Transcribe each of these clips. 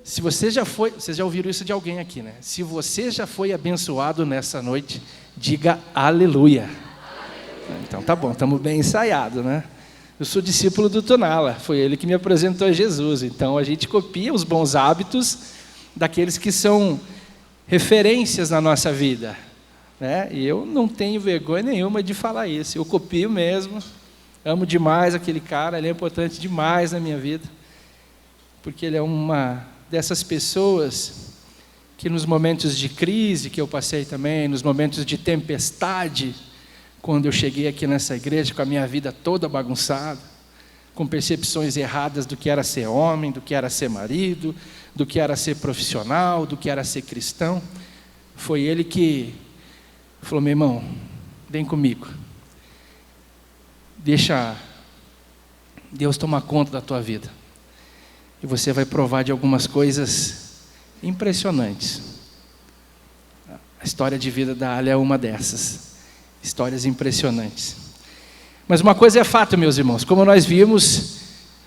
Se você já foi, vocês já ouviram isso de alguém aqui, né? Se você já foi abençoado nessa noite, diga aleluia. Então tá bom, estamos bem ensaiados, né? Eu sou discípulo do Tonala, foi ele que me apresentou a Jesus. Então a gente copia os bons hábitos daqueles que são referências na nossa vida, né? E eu não tenho vergonha nenhuma de falar isso. Eu copio mesmo, amo demais aquele cara, ele é importante demais na minha vida, porque ele é uma dessas pessoas que nos momentos de crise que eu passei também, nos momentos de tempestade, quando eu cheguei aqui nessa igreja com a minha vida toda bagunçada, com percepções erradas do que era ser homem, do que era ser marido, do que era ser profissional, do que era ser cristão, foi ele que falou: meu irmão, vem comigo, deixa Deus tomar conta da tua vida, e você vai provar de algumas coisas impressionantes. A história de vida da Alia é uma dessas. Histórias impressionantes. Mas uma coisa é fato, meus irmãos, como nós vimos,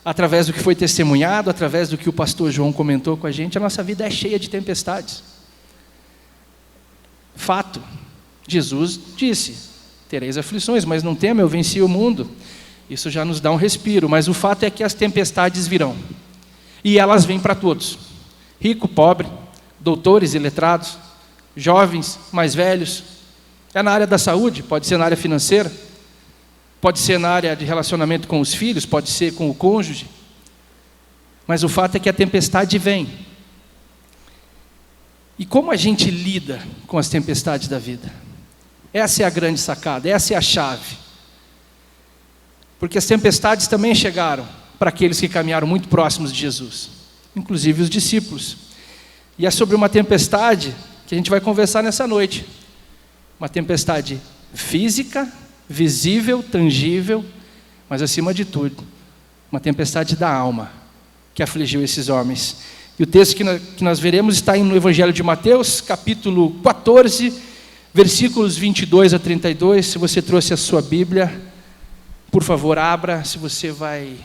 através do que foi testemunhado, através do que o pastor João comentou com a gente, a nossa vida é cheia de tempestades. Fato. Jesus disse: tereis aflições, mas não tema, eu venci o mundo. Isso já nos dá um respiro, mas o fato é que as tempestades virão. E elas vêm para todos. Rico, pobre, doutores e letrados, jovens, mais velhos. É na área da saúde, pode ser na área financeira, pode ser na área de relacionamento com os filhos, pode ser com o cônjuge. Mas o fato é que a tempestade vem. E como a gente lida com as tempestades da vida? Essa é a grande sacada, essa é a chave. Porque as tempestades também chegaram para aqueles que caminharam muito próximos de Jesus, inclusive os discípulos. E é sobre uma tempestade que a gente vai conversar nessa noite. Uma tempestade física, visível, tangível, mas acima de tudo, uma tempestade da alma que afligiu esses homens. E o texto que nós veremos está no Evangelho de Mateus, capítulo 14, versículos 22 a 32. Se você trouxe a sua Bíblia, por favor, abra. Se você vai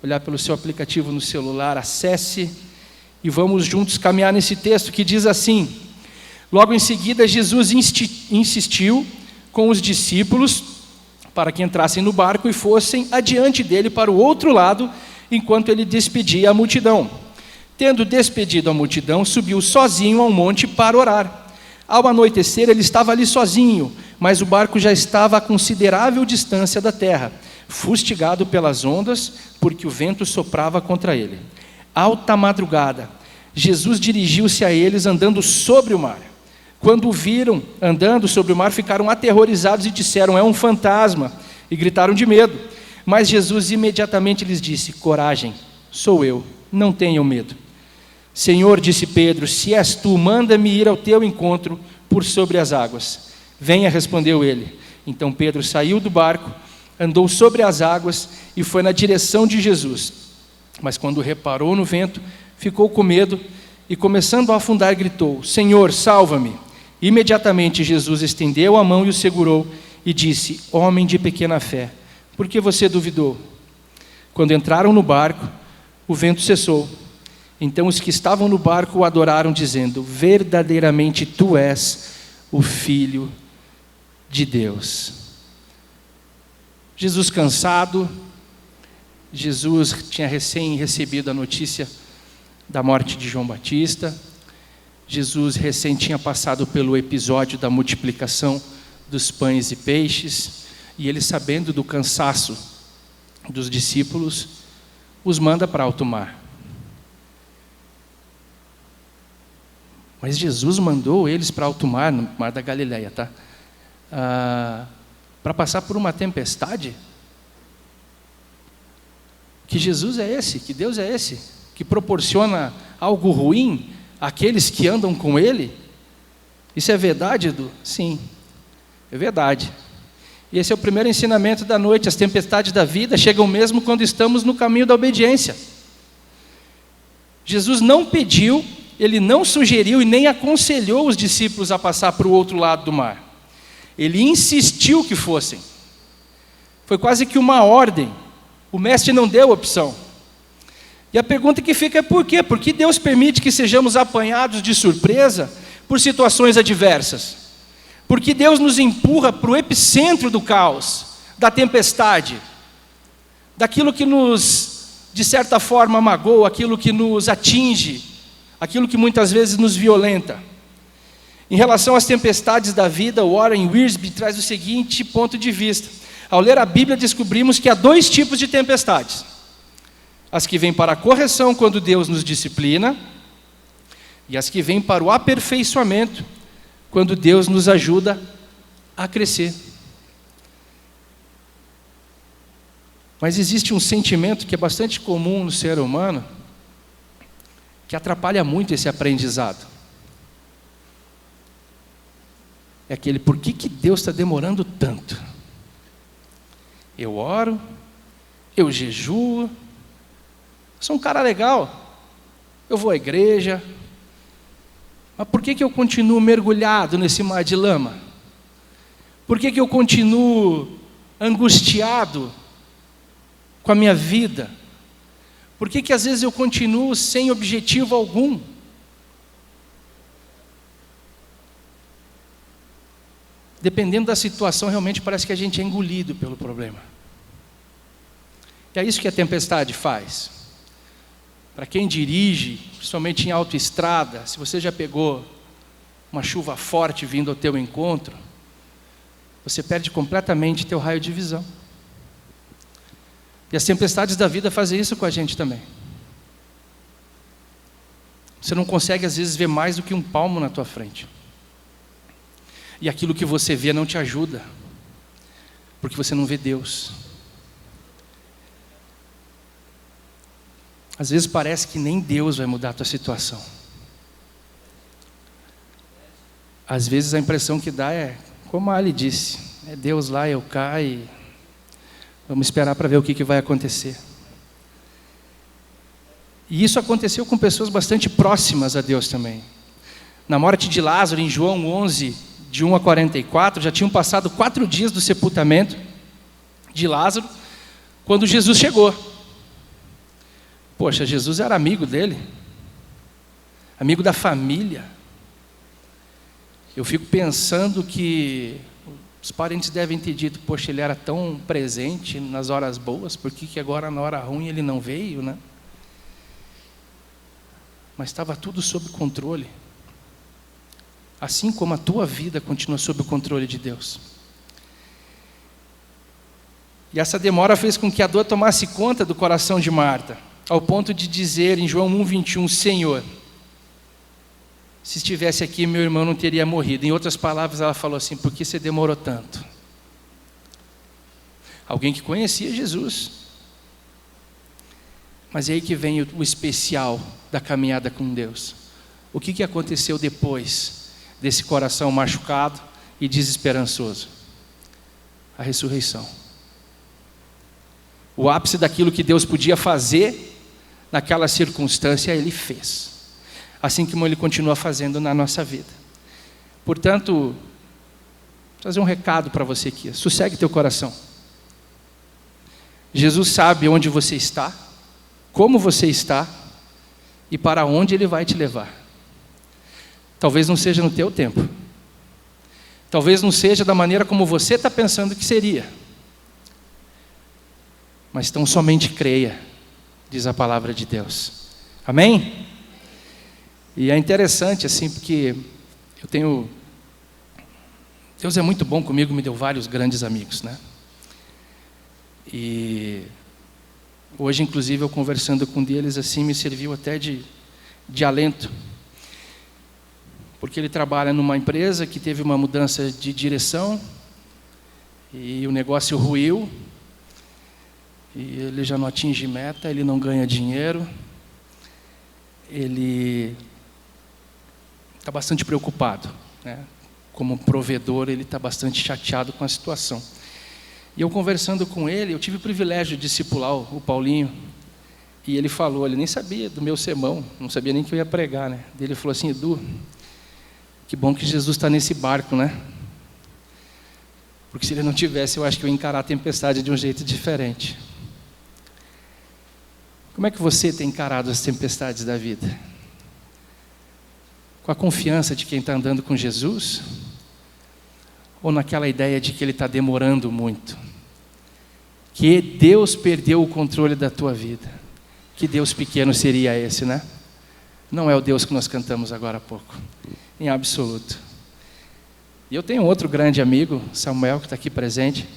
olhar pelo seu aplicativo no celular, acesse e vamos juntos caminhar nesse texto que diz assim: logo em seguida, Jesus insistiu com os discípulos para que entrassem no barco e fossem adiante dele para o outro lado, enquanto ele despedia a multidão. Tendo despedido a multidão, subiu sozinho ao monte para orar. Ao anoitecer, ele estava ali sozinho, mas o barco já estava a considerável distância da terra, fustigado pelas ondas, porque o vento soprava contra ele. Alta madrugada, Jesus dirigiu-se a eles andando sobre o mar. Quando o viram andando sobre o mar, ficaram aterrorizados e disseram: é um fantasma, e gritaram de medo. Mas Jesus imediatamente lhes disse: coragem, sou eu, não tenham medo. Senhor, disse Pedro, se és tu, manda-me ir ao teu encontro por sobre as águas. Venha, respondeu ele. Então Pedro saiu do barco, andou sobre as águas e foi na direção de Jesus. Mas quando reparou no vento, ficou com medo e, começando a afundar, gritou: Senhor, salva-me. Imediatamente Jesus estendeu a mão e o segurou e disse: homem de pequena fé, por que você duvidou? Quando entraram no barco, o vento cessou. Então os que estavam no barco o adoraram, dizendo: verdadeiramente tu és o Filho de Deus. Jesus cansado, Jesus tinha recém recebido a notícia da morte de João Batista. Jesus recém tinha passado pelo episódio da multiplicação dos pães e peixes, e ele, sabendo do cansaço dos discípulos, os manda para alto mar. Mas Jesus mandou eles para alto mar, no mar da Galileia, tá? Para passar por uma tempestade? Que Jesus é esse? Que Deus é esse? Que proporciona algo ruim àqueles que andam com Ele? Isso é verdade, Edu? Sim, é verdade. E esse é o primeiro ensinamento da noite. As tempestades da vida chegam mesmo quando estamos no caminho da obediência. Jesus não pediu, ele não sugeriu e nem aconselhou os discípulos a passar para o outro lado do mar. Ele insistiu que fossem. Foi quase que uma ordem. O mestre não deu opção. E a pergunta que fica é por quê? Por que Deus permite que sejamos apanhados de surpresa por situações adversas? Por que Deus nos empurra para o epicentro do caos, da tempestade, daquilo que nos, de certa forma, magoa, aquilo que nos atinge, aquilo que muitas vezes nos violenta? Em relação às tempestades da vida, o Warren Wiersbe traz o seguinte ponto de vista. Ao ler a Bíblia, descobrimos que há dois tipos de tempestades: as que vêm para a correção quando Deus nos disciplina, e as que vêm para o aperfeiçoamento quando Deus nos ajuda a crescer. Mas existe um sentimento que é bastante comum no ser humano, que atrapalha muito esse aprendizado. É aquele: por que Deus está demorando tanto? Eu oro, eu jejuo, sou um cara legal, eu vou à igreja, mas por que eu continuo mergulhado nesse mar de lama? Por que eu continuo angustiado com a minha vida? Por que às vezes eu continuo sem objetivo algum? Dependendo da situação, realmente parece que a gente é engolido pelo problema. E é isso que a tempestade faz. Para quem dirige, principalmente em autoestrada, se você já pegou uma chuva forte vindo ao teu encontro, você perde completamente teu raio de visão. E as tempestades da vida fazem isso com a gente também. Você não consegue às vezes ver mais do que um palmo na tua frente. E aquilo que você vê não te ajuda, porque você não vê Deus. Às vezes parece que nem Deus vai mudar a tua situação. Às vezes a impressão que dá é, como a Ali disse, é Deus lá, eu cá, e vamos esperar para ver o que vai acontecer. E isso aconteceu com pessoas bastante próximas a Deus também. Na morte de Lázaro, em João 11, de 1 a 44, já tinham passado 4 dias do sepultamento de Lázaro, quando Jesus chegou. Poxa, Jesus era amigo dele, amigo da família. Eu fico pensando que os parentes devem ter dito: poxa, ele era tão presente nas horas boas, por que agora na hora ruim ele não veio, né? Mas estava tudo sob controle. Assim como a tua vida continua sob o controle de Deus. E essa demora fez com que a dor tomasse conta do coração de Marta, ao ponto de dizer em João 1,21, Senhor, se estivesse aqui meu irmão não teria morrido. Em outras palavras ela falou assim: por que você demorou tanto? Alguém que conhecia Jesus. Mas é aí que vem o especial da caminhada com Deus. O que aconteceu depois desse coração machucado e desesperançoso? A ressurreição. O ápice daquilo que Deus podia fazer naquela circunstância, Ele fez. Assim como Ele continua fazendo na nossa vida. Portanto, vou trazer um recado para você aqui. Sossegue teu coração. Jesus sabe onde você está, como você está e para onde Ele vai te levar. Talvez não seja no teu tempo. Talvez não seja da maneira como você está pensando que seria. Mas tão somente creia, diz a palavra de Deus. Amém? E é interessante assim, porque Deus é muito bom comigo, me deu vários grandes amigos, né? E hoje, inclusive, eu conversando com um deles assim, me serviu até de alento. Porque ele trabalha numa empresa que teve uma mudança de direção e o negócio ruiu. E ele já não atinge meta, ele não ganha dinheiro, ele está bastante preocupado, né? Como provedor, ele está bastante chateado com a situação. E eu conversando com ele, eu tive o privilégio de discipular o Paulinho, e ele falou, ele nem sabia do meu sermão, não sabia nem que eu ia pregar, né? Ele falou assim: Edu, que bom que Jesus está nesse barco, né? Porque se ele não tivesse, eu acho que eu ia encarar a tempestade de um jeito diferente. Como é que você tem encarado as tempestades da vida? Com a confiança de quem está andando com Jesus? Ou naquela ideia de que Ele está demorando muito? Que Deus perdeu o controle da tua vida. Que Deus pequeno seria esse, né? Não é o Deus que nós cantamos agora há pouco, em absoluto. E eu tenho outro grande amigo, Samuel, que está aqui presente.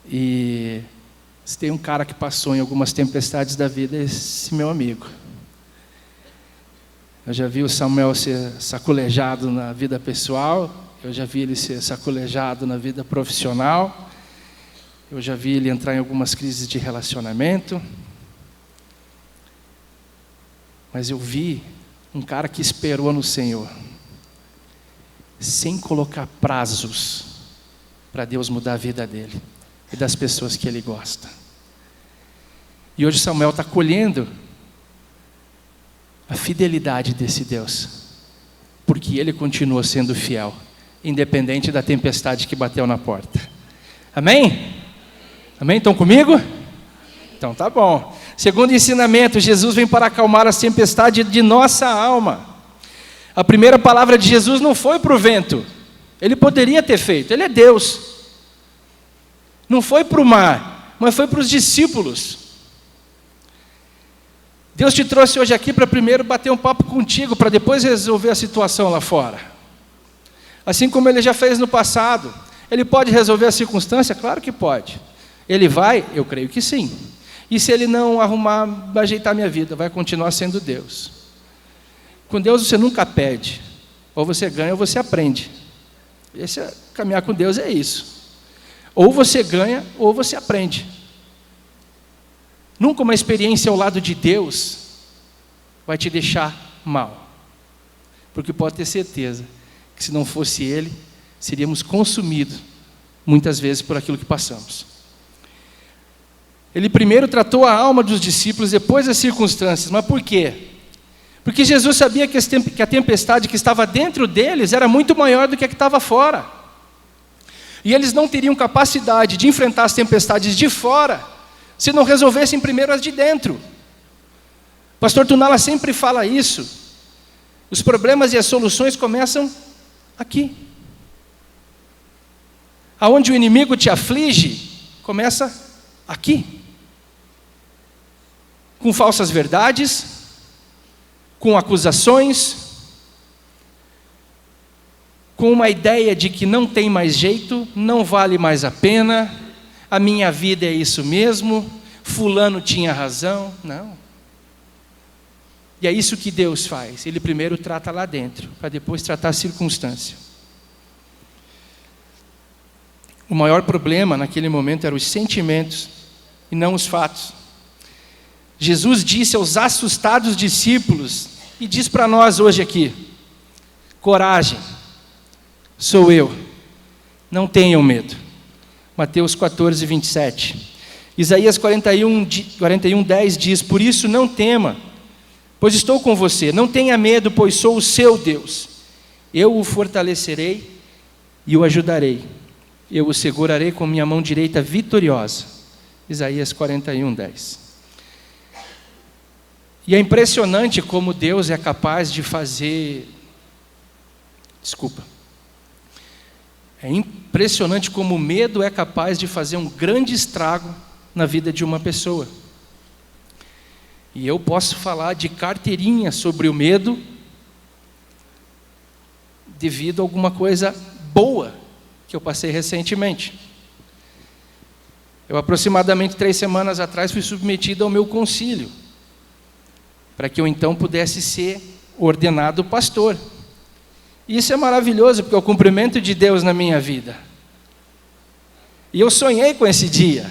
E se tem um cara que passou em algumas tempestades da vida, é esse meu amigo. Eu já vi o Samuel ser sacolejado na vida pessoal, eu já vi ele ser sacolejado na vida profissional, eu já vi ele entrar em algumas crises de relacionamento. Mas eu vi um cara que esperou no Senhor, sem colocar prazos para Deus mudar a vida dele e das pessoas que ele gosta. E hoje Samuel está colhendo a fidelidade desse Deus, porque ele continua sendo fiel, independente da tempestade que bateu na porta. Amém? Amém? Estão comigo? Então tá bom. Segundo ensinamento, Jesus vem para acalmar as tempestades de nossa alma. A primeira palavra de Jesus não foi para o vento. Ele poderia ter feito, Ele é Deus. Não foi para o mar, mas foi para os discípulos. Deus te trouxe hoje aqui para primeiro bater um papo contigo, para depois resolver a situação lá fora. Assim como Ele já fez no passado. Ele pode resolver a circunstância? Claro que pode. Ele vai? Eu creio que sim. E se Ele não arrumar, ajeitar a minha vida, vai continuar sendo Deus. Com Deus você nunca perde. Ou você ganha ou você aprende. Caminhar com Deus é isso. Ou você ganha ou você aprende. Nunca uma experiência ao lado de Deus vai te deixar mal. Porque pode ter certeza que se não fosse Ele, seríamos consumidos muitas vezes por aquilo que passamos. Ele primeiro tratou a alma dos discípulos, depois as circunstâncias. Mas por quê? Porque Jesus sabia que a tempestade que estava dentro deles era muito maior do que a que estava fora. E eles não teriam capacidade de enfrentar as tempestades de fora, se não resolvessem primeiro as de dentro. O pastor Tunala sempre fala isso. Os problemas e as soluções começam aqui. Aonde o inimigo te aflige, começa aqui. Com falsas verdades, com acusações, com uma ideia de que não tem mais jeito, não vale mais a pena, a minha vida é isso mesmo, fulano tinha razão. Não. E é isso que Deus faz. Ele primeiro trata lá dentro, para depois tratar a circunstância. O maior problema naquele momento eram os sentimentos e não os fatos. Jesus disse aos assustados discípulos, e diz para nós hoje aqui: coragem, sou eu, não tenham medo. Mateus 14, 27. Isaías 41:10 diz: por isso não tema, pois estou com você, não tenha medo, pois sou o seu Deus. Eu o fortalecerei e o ajudarei, eu o segurarei com minha mão direita vitoriosa. Isaías 41:10. E é impressionante como Deus é capaz de fazer... É impressionante como o medo é capaz de fazer um grande estrago na vida de uma pessoa. E eu posso falar de carteirinha sobre o medo, devido a alguma coisa boa que eu passei recentemente. Eu aproximadamente 3 semanas atrás fui submetido ao meu concílio, para que eu então pudesse ser ordenado pastor. E isso é maravilhoso, porque é o cumprimento de Deus na minha vida. E eu sonhei com esse dia.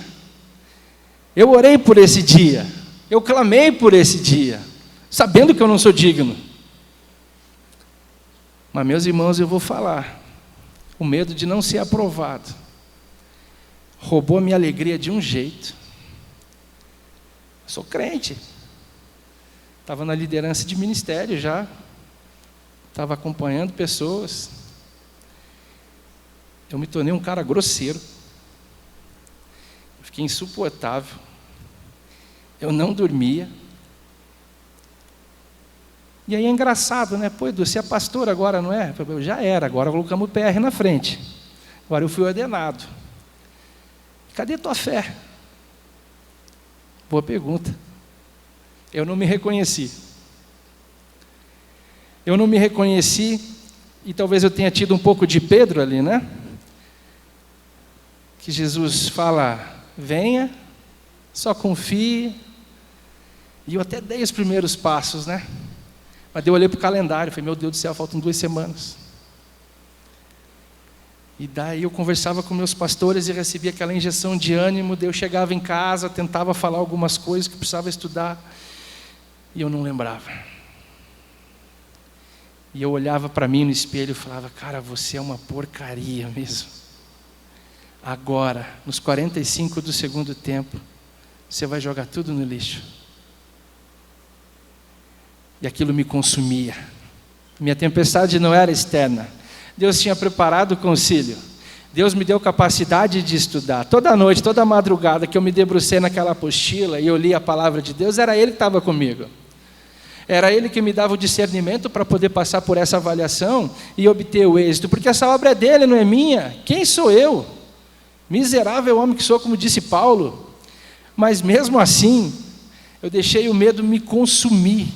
Eu orei por esse dia. Eu clamei por esse dia, sabendo que eu não sou digno. Mas, meus irmãos, eu vou falar. O medo de não ser aprovado roubou a minha alegria de um jeito. Sou crente. Estava na liderança de ministério já. Estava acompanhando pessoas. Eu me tornei um cara grosseiro. Fiquei insuportável. eu não dormia. E aí é engraçado, né? Pô, Edu, você é pastor agora, não é? Eu já era, agora colocamos o PR na frente. Agora eu fui ordenado. Cadê tua fé? Boa pergunta. Eu não me reconheci. Eu não me reconheci, e talvez eu tenha tido um pouco de Pedro ali, né? Que Jesus fala, venha, só confie. E eu até dei os primeiros passos, né? Mas eu olhei para o calendário, falei, meu Deus do céu, faltam 2 semanas. E daí eu conversava com meus pastores e recebia aquela injeção de ânimo, daí eu chegava em casa, tentava falar algumas coisas que eu precisava estudar, e eu não lembrava. E eu olhava para mim no espelho e falava, cara, você é uma porcaria mesmo. Agora, nos 45 do segundo tempo, você vai jogar tudo no lixo. E aquilo me consumia. Minha tempestade não era externa. Deus tinha preparado o concílio. Deus me deu capacidade de estudar. Toda noite, toda madrugada que eu me debrucei naquela apostila e eu li a palavra de Deus, era Ele que estava comigo. Era Ele que me dava o discernimento para poder passar por essa avaliação e obter o êxito. Porque essa obra é dele, não é minha. Quem sou eu? Miserável homem que sou, como disse Paulo. Mas mesmo assim, eu deixei o medo me consumir.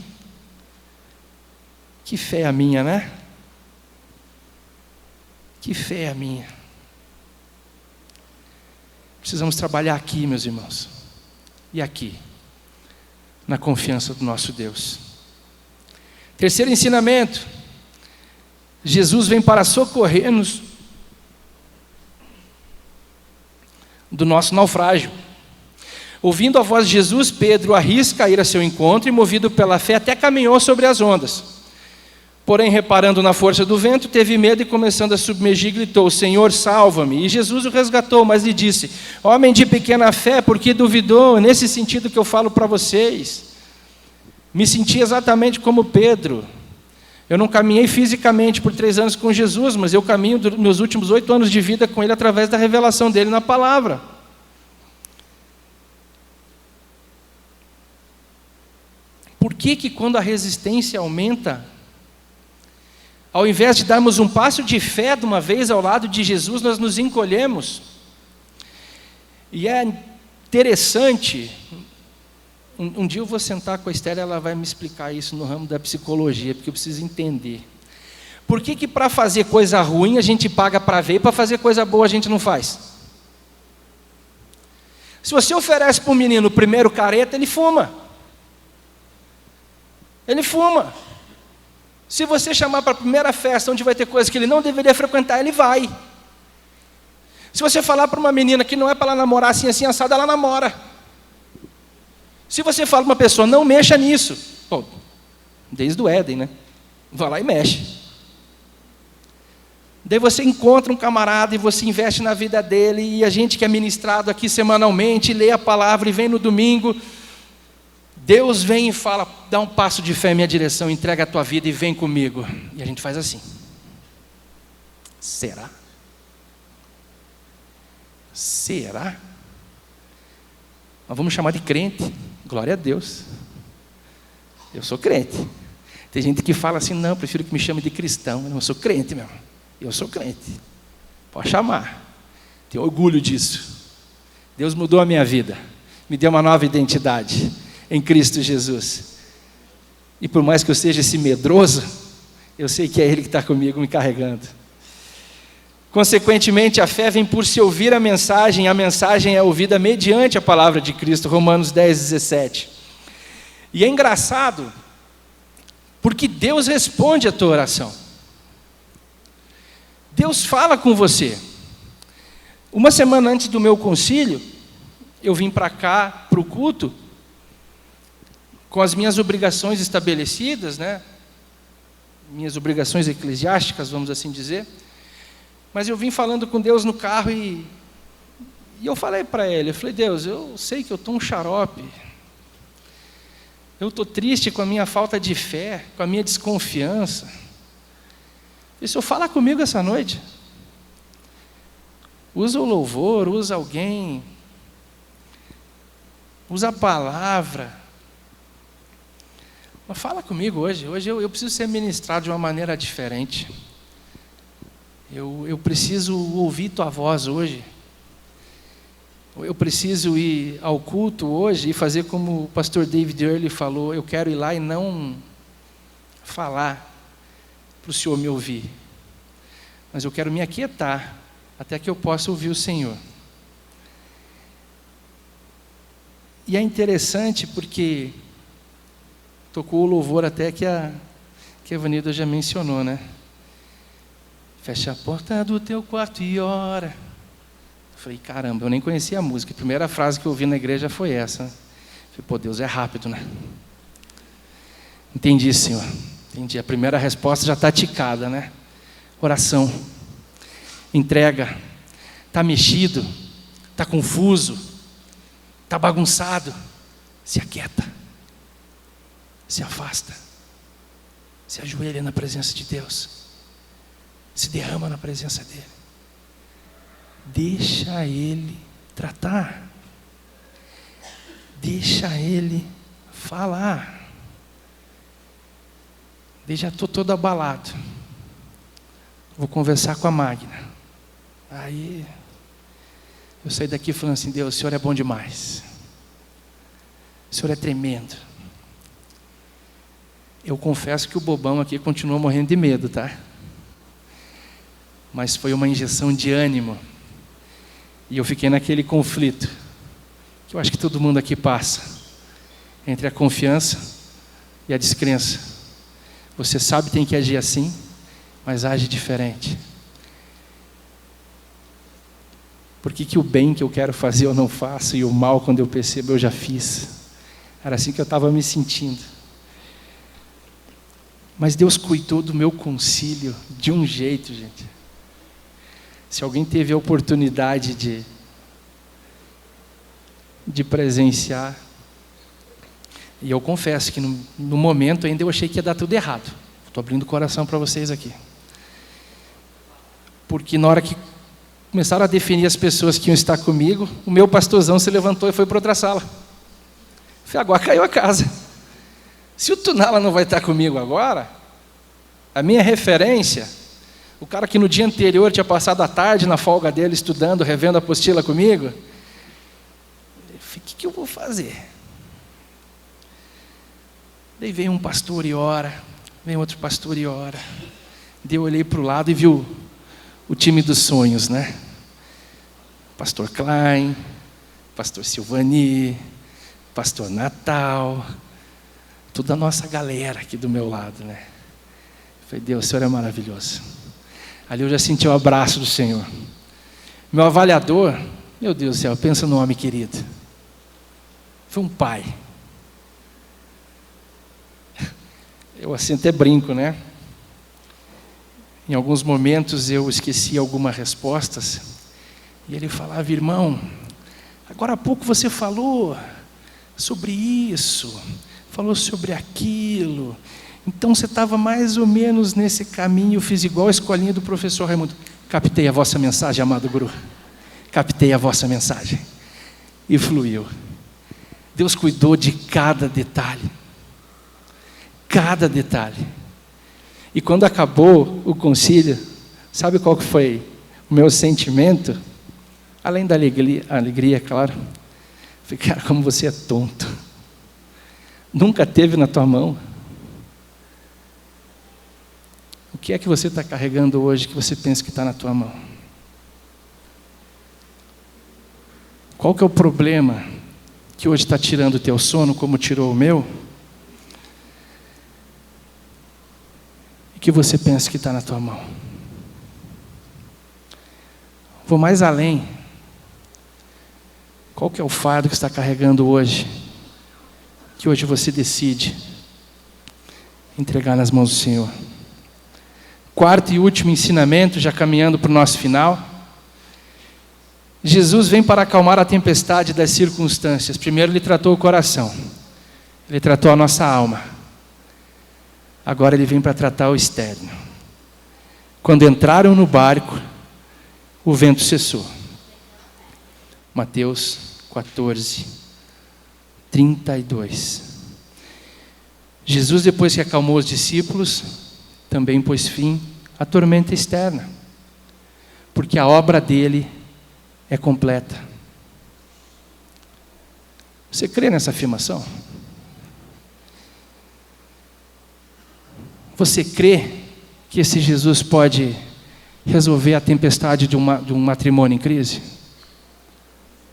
Que fé é a minha, né? Que fé é a minha. Precisamos trabalhar aqui, meus irmãos. E aqui. Na confiança do nosso Deus. Terceiro ensinamento. Jesus vem para socorrer-nos do nosso naufrágio. Ouvindo a voz de Jesus, Pedro arrisca ir a seu encontro e, movido pela fé, até caminhou sobre as ondas. Porém, reparando na força do vento, teve medo e, começando a submergir, gritou, Senhor, salva-me. E Jesus o resgatou, mas lhe disse, homem de pequena fé, por que duvidou? Nesse sentido que eu falo para vocês. Me senti exatamente como Pedro. Eu não caminhei fisicamente por 3 anos com Jesus, mas eu caminho dos meus últimos 8 anos de vida com Ele através da revelação dEle na palavra. Por que quando a resistência aumenta, ao invés de darmos um passo de fé de uma vez ao lado de Jesus, nós nos encolhemos? E é interessante, um dia eu vou sentar com a Esther, ela vai me explicar isso no ramo da psicologia, porque eu preciso entender. Por que para fazer coisa ruim a gente paga para ver e para fazer coisa boa a gente não faz? Se você oferece para um menino o primeiro careta, ele fuma. Ele fuma. Se você chamar para a primeira festa, onde vai ter coisa que ele não deveria frequentar, ele vai. Se você falar para uma menina que não é para ela namorar assim, assim, assada, ela namora. Se você fala para uma pessoa, não mexa nisso. Pô, desde o Éden, né? Vai lá e mexe. Daí você encontra um camarada e você investe na vida dele, e a gente que é ministrado aqui semanalmente, lê a palavra e vem no domingo, Deus vem e fala, dá um passo de fé em minha direção, entrega a tua vida e vem comigo. E a gente faz assim. Será? Será? Nós vamos chamar de crente. Glória a Deus. Eu sou crente. Tem gente que fala assim, não, prefiro que me chame de cristão. Eu sou crente mesmo. Eu sou crente. Pode chamar. Tenho orgulho disso. Deus mudou a minha vida. Me deu uma nova identidade em Cristo Jesus. E por mais que eu seja esse medroso, eu sei que é Ele que está comigo me carregando. Consequentemente, a fé vem por se ouvir a mensagem é ouvida mediante a palavra de Cristo, Romanos 10, 17. E é engraçado, porque Deus responde a tua oração. Deus fala com você. Uma semana antes do meu concílio, eu vim para cá, para o culto, com as minhas obrigações estabelecidas, né? Minhas obrigações eclesiásticas, vamos assim dizer. Mas eu vim falando com Deus no carro e eu falei para Ele, eu falei, Deus, eu sei que eu estou um xarope. Eu estou triste com a minha falta de fé, com a minha desconfiança. E se eu falar comigo essa noite, usa o louvor, usa alguém. usa a palavra. Mas fala comigo hoje. Hoje eu preciso ser ministrado de uma maneira diferente. Eu preciso ouvir tua voz hoje. Eu preciso ir ao culto hoje e fazer como o pastor David Earley falou. Eu quero ir lá e não falar para o Senhor me ouvir. Mas eu quero me aquietar até que eu possa ouvir o Senhor. E é interessante porque tocou o louvor até que a Evanilda já mencionou, né? Fecha a porta do teu quarto e ora. Eu falei, caramba, eu nem conhecia a música. A primeira frase que eu ouvi na igreja foi essa. Eu falei, pô, Deus é rápido, né? Entendi, Senhor. Entendi. A primeira resposta já está ticada, né? Oração. Entrega. Está mexido. Está confuso. Está bagunçado. Se aquieta. Se afasta. Se ajoelha na presença de Deus. Se derrama na presença dele. Deixa ele tratar. Deixa ele falar. Já estou todo abalado. Vou conversar com a Magna. Aí eu saí daqui falando assim, Deus, o Senhor é bom demais. O Senhor é tremendo. Eu confesso que o bobão aqui continua morrendo de medo, tá? Mas foi uma injeção de ânimo. E eu fiquei naquele conflito, que eu acho que todo mundo aqui passa, entre a confiança e a descrença. Você sabe que tem que agir assim, mas age diferente. Por que o bem que eu quero fazer eu não faço, e o mal, quando eu percebo, eu já fiz? Era assim que eu estava me sentindo. Mas Deus cuidou do meu concílio de um jeito, gente. Se alguém teve a oportunidade de presenciar, e eu confesso que no momento ainda eu achei que ia dar tudo errado. Estou abrindo o coração para vocês aqui. Porque na hora que começaram a definir as pessoas que iam estar comigo, o meu pastorzão se levantou e foi para outra sala. Falei, agora caiu a casa. Se o Tunala não vai estar comigo agora, a minha referência, o cara que no dia anterior tinha passado a tarde na folga dele estudando, revendo a apostila comigo, eu falei, o que eu vou fazer? Daí veio um pastor e ora, vem outro pastor e ora. Daí eu olhei para o lado e vi o time dos sonhos, né? Pastor Klein, pastor Silvani, pastor Natal, toda a nossa galera aqui do meu lado, né? Eu falei, Deus, o Senhor é maravilhoso. Ali eu já senti o abraço do Senhor. Meu avaliador, meu Deus do céu, pensa no homem querido. Foi um pai. Eu assim até brinco, né? Em alguns momentos eu esqueci algumas respostas. E ele falava, irmão, agora há pouco você falou sobre isso, falou sobre aquilo. Então você estava mais ou menos nesse caminho. Eu fiz igual a escolinha do professor Raimundo. Captei a vossa mensagem, amado Guru. Captei a vossa mensagem. E fluiu. Deus cuidou de cada detalhe. Cada detalhe. E quando acabou o concílio, sabe qual que foi o meu sentimento? Além da alegria, claro. Falei, cara, como você é tonto. Nunca teve na tua mão. O que é que você está carregando hoje que você pensa que está na tua mão? Qual que é o problema que hoje está tirando o teu sono, como tirou o meu? E que você pensa que está na tua mão? Vou mais além. Qual que é o fardo que está carregando hoje? Que hoje você decide entregar nas mãos do Senhor. Quarto e último ensinamento, já caminhando para o nosso final. Jesus vem para acalmar a tempestade das circunstâncias. Primeiro ele tratou o coração. Ele tratou a nossa alma. Agora ele vem para tratar o externo. Quando entraram no barco, o vento cessou. Mateus 14, 32. Jesus, depois que acalmou os discípulos, também pôs fim à tormenta externa, porque a obra dele é completa. Você crê nessa afirmação? Você crê que esse Jesus pode resolver a tempestade de um matrimônio em crise?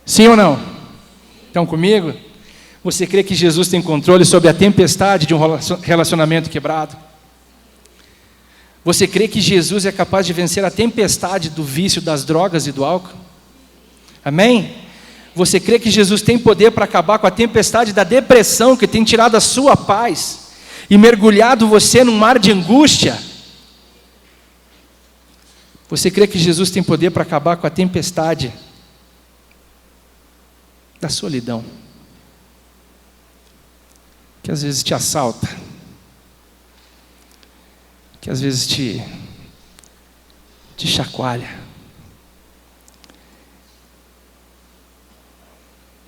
Sim ou não? Estão comigo? Você crê que Jesus tem controle sobre a tempestade de um relacionamento quebrado? Você crê que Jesus é capaz de vencer a tempestade do vício, das drogas e do álcool? Amém? Você crê que Jesus tem poder para acabar com a tempestade da depressão que tem tirado a sua paz e mergulhado você num mar de angústia? Você crê que Jesus tem poder para acabar com a tempestade da solidão, que às vezes te assalta, que às vezes te chacoalha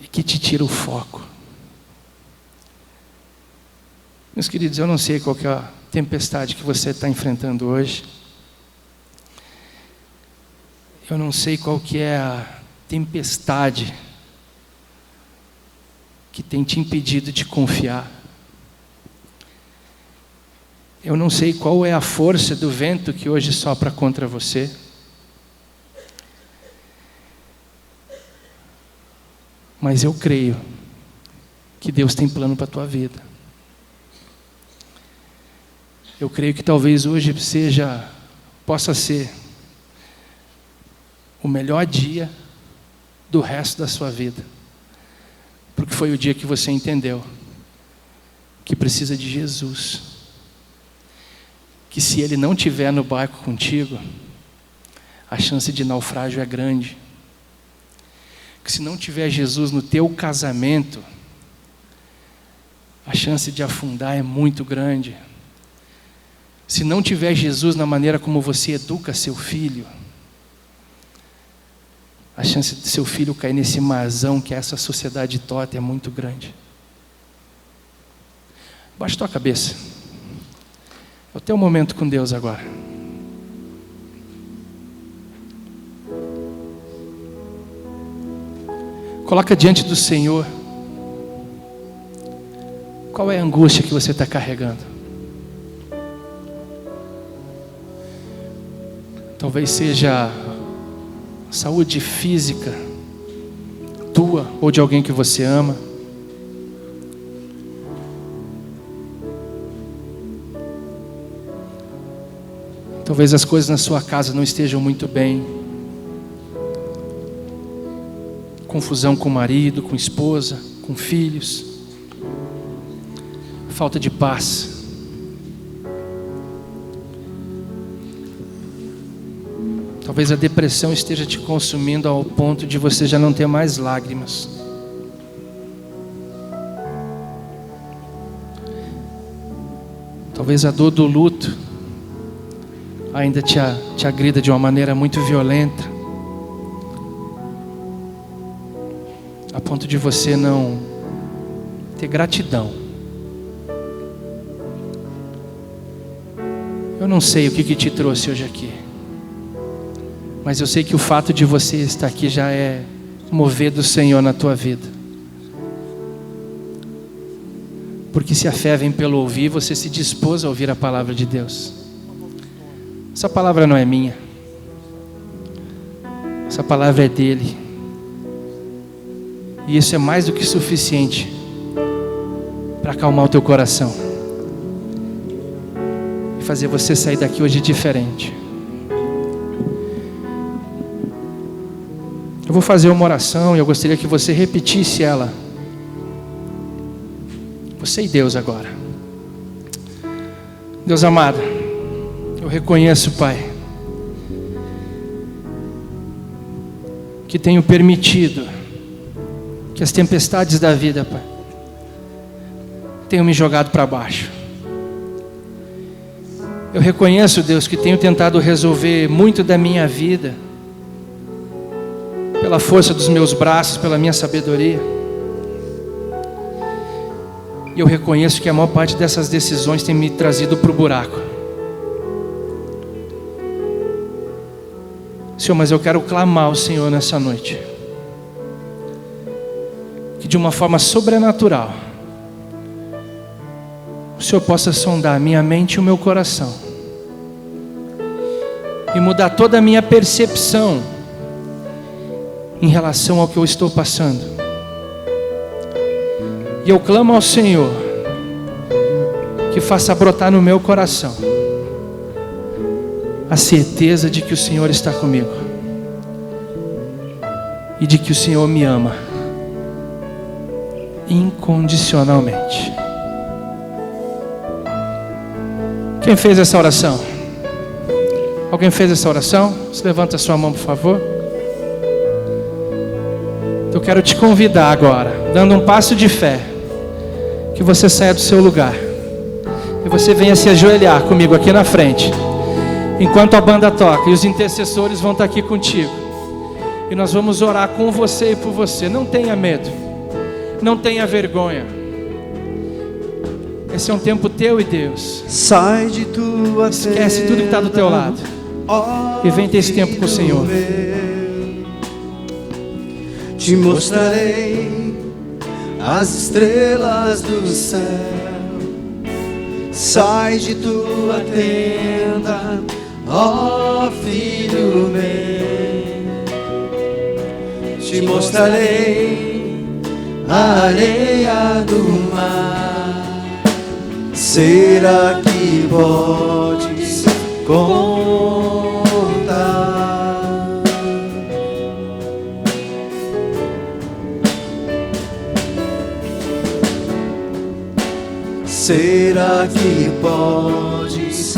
e que te tira o foco? Meus queridos, eu não sei qual que é a tempestade que você está enfrentando hoje. Eu não sei qual que é a tempestade que tem te impedido de confiar. Eu não sei qual é a força do vento que hoje sopra contra você. Mas eu creio que Deus tem plano para a tua vida. Eu creio que talvez hoje possa ser o melhor dia do resto da sua vida, porque foi o dia que você entendeu que precisa de Jesus, que se Ele não estiver no barco contigo, a chance de naufrágio é grande, que se não tiver Jesus no teu casamento, a chance de afundar é muito grande. Se não tiver Jesus na maneira como você educa seu filho, a chance de seu filho cair nesse marzão que essa sociedade torta é muito grande. Baixa tua cabeça. É o teu momento com Deus agora. Coloca diante do Senhor qual é a angústia que você está carregando. Talvez seja saúde física tua ou de alguém que você ama. Talvez as coisas na sua casa não estejam muito bem. Confusão com o marido, com a esposa, com filhos. Falta de paz. Talvez a depressão esteja te consumindo ao ponto de você já não ter mais lágrimas. Talvez a dor do luto ainda te agrida de uma maneira muito violenta, a ponto de você não ter gratidão. Eu não sei o que te trouxe hoje aqui, mas eu sei que o fato de você estar aqui já é mover do Senhor na tua vida. Porque se a fé vem pelo ouvir, você se dispôs a ouvir a palavra de Deus. Essa palavra não é minha. Essa palavra é dele. E isso é mais do que suficiente para acalmar o teu coração e fazer você sair daqui hoje diferente. Eu vou fazer uma oração e eu gostaria que você repetisse ela. Você e Deus agora. Deus amado, eu reconheço, Pai, que tenho permitido que as tempestades da vida, Pai, tenham me jogado para baixo. Eu reconheço, Deus, que tenho tentado resolver muito da minha vida pela força dos meus braços, pela minha sabedoria. E eu reconheço que a maior parte dessas decisões tem me trazido para o buraco. Senhor, mas eu quero clamar ao Senhor nessa noite, que de uma forma sobrenatural o Senhor possa sondar a minha mente e o meu coração e mudar toda a minha percepção em relação ao que eu estou passando. E eu clamo ao Senhor que faça brotar no meu coração a certeza de que o Senhor está comigo e de que o Senhor me ama incondicionalmente. Quem fez essa oração? Alguém fez essa oração? Você levanta a sua mão, por favor. Eu quero te convidar agora, dando um passo de fé, que você saia do seu lugar e você venha se ajoelhar comigo aqui na frente, enquanto a banda toca, e os intercessores vão estar aqui contigo, e nós vamos orar com você e por você. Não tenha medo, não tenha vergonha. Esse é um tempo teu e Deus. Sai de tua Esquece tudo que está do teu lado e vem ter esse tempo com o Senhor. Te mostrarei as estrelas do céu. Sai de tua tenda, ó filho meu. Te mostrarei a areia do mar. Será que podes contar? Será que podes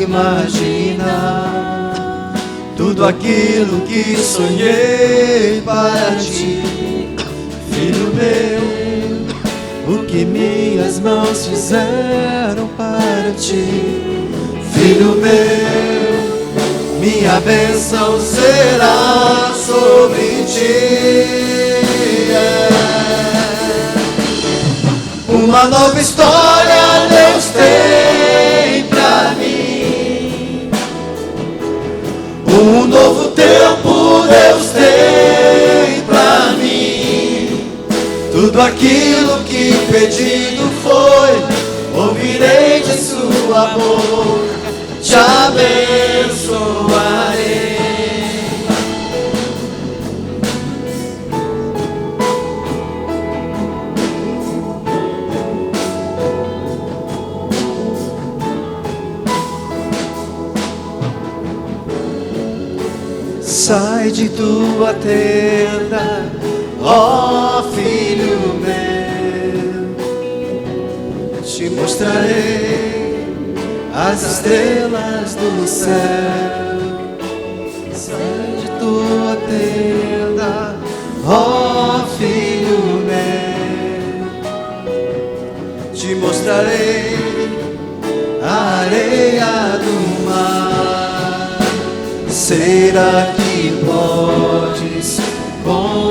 imaginar tudo aquilo que sonhei para ti, filho meu? O que minhas mãos fizeram para ti, filho meu, minha bênção será sobre ti. Uma nova história Deus tem pra mim, um novo tempo Deus tem pra mim. Tudo aquilo que pedido foi, ouvirei de sua boca, te abençoarei. Sai de tua tenda, ó filho meu, te mostrarei as estrelas do céu. Sai de tua tenda, ó filho meu, te mostrarei a areia do mar. Será que podes contar?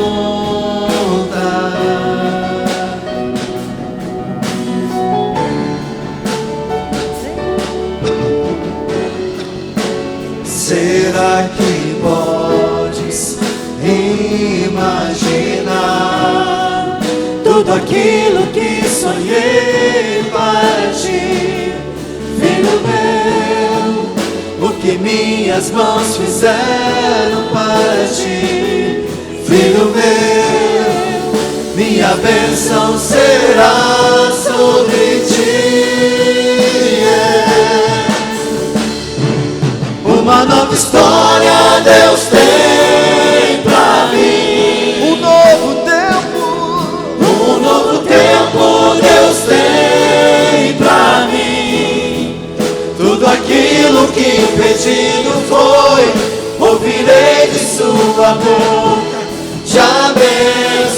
Será que podes imaginar tudo aquilo que sonhei para ti, filho meu? O que minhas mãos fizeram para ti, filho meu, minha bênção será sobre ti. Uma nova história Deus tem pra mim, um novo tempo Deus tem pra mim. Tudo aquilo que pedido foi, ouvirei de sua boca, te abençoarei.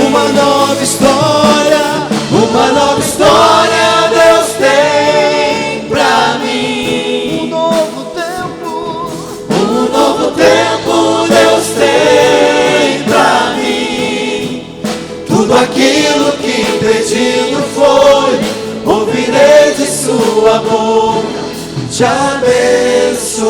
Uma nova história Deus tem pra mim. Um novo tempo Deus tem pra mim. Tudo aquilo pedindo foi, ouvirei de sua boca, te abençoarei.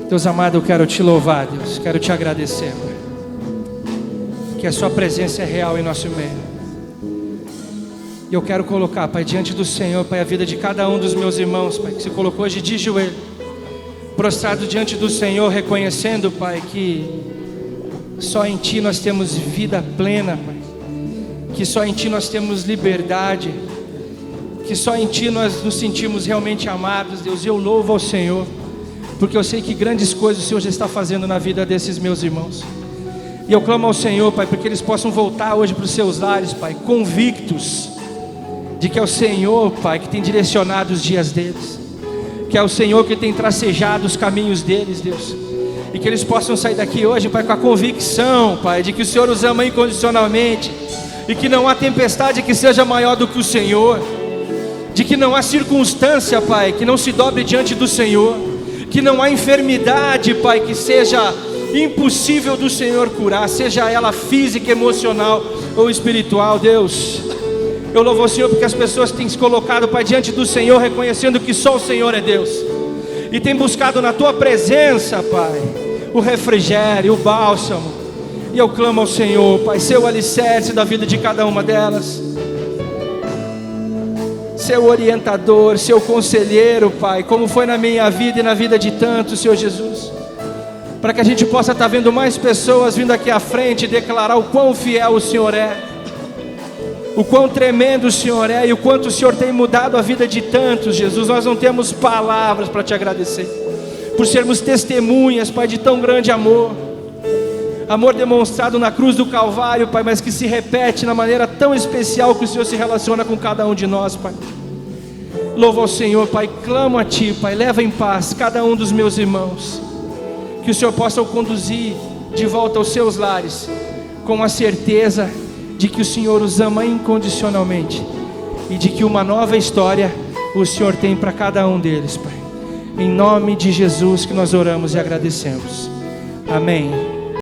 Deus amado, eu quero te louvar, Deus, quero te agradecer, Pai, que a sua presença é real em nosso meio. E eu quero colocar, Pai, diante do Senhor, Pai, a vida de cada um dos meus irmãos, Pai, que se colocou hoje de joelho, prostrado diante do Senhor, reconhecendo, Pai, que só em Ti nós temos vida plena, Pai, que só em Ti nós temos liberdade, que só em Ti nós nos sentimos realmente amados, Deus. E eu louvo ao Senhor, porque eu sei que grandes coisas o Senhor já está fazendo na vida desses meus irmãos. E eu clamo ao Senhor, Pai, para que eles possam voltar hoje para os seus lares, Pai, convictos de que é o Senhor, Pai, que tem direcionado os dias deles, que é o Senhor que tem tracejado os caminhos deles, Deus. E que eles possam sair daqui hoje, Pai, com a convicção, Pai, de que o Senhor os ama incondicionalmente, e que não há tempestade que seja maior do que o Senhor, de que não há circunstância, Pai, que não se dobre diante do Senhor, que não há enfermidade, Pai, que seja impossível do Senhor curar, seja ela física, emocional ou espiritual, Deus. Eu louvo o Senhor porque as pessoas têm se colocado, Pai, diante do Senhor, reconhecendo que só o Senhor é Deus, e têm buscado na Tua presença, Pai, o refrigério, o bálsamo. E eu clamo ao Senhor, Pai, ser o alicerce da vida de cada uma delas, seu orientador, seu conselheiro, Pai, como foi na minha vida e na vida de tantos, Senhor Jesus, para que a gente possa estar vendo mais pessoas vindo aqui à frente e declarar o quão fiel o Senhor é, o quão tremendo o Senhor é, e o quanto o Senhor tem mudado a vida de tantos, Jesus. Nós não temos palavras para te agradecer, por sermos testemunhas, Pai, de tão grande amor, amor demonstrado na cruz do Calvário, Pai, mas que se repete na maneira tão especial que o Senhor se relaciona com cada um de nós, Pai. Louvo ao Senhor, Pai, clamo a Ti, Pai, leva em paz cada um dos meus irmãos, que o Senhor possa o conduzir de volta aos seus lares, com a certeza de que o Senhor os ama incondicionalmente, e de que uma nova história o Senhor tem para cada um deles, Pai. Em nome de Jesus que nós oramos e agradecemos. Amém.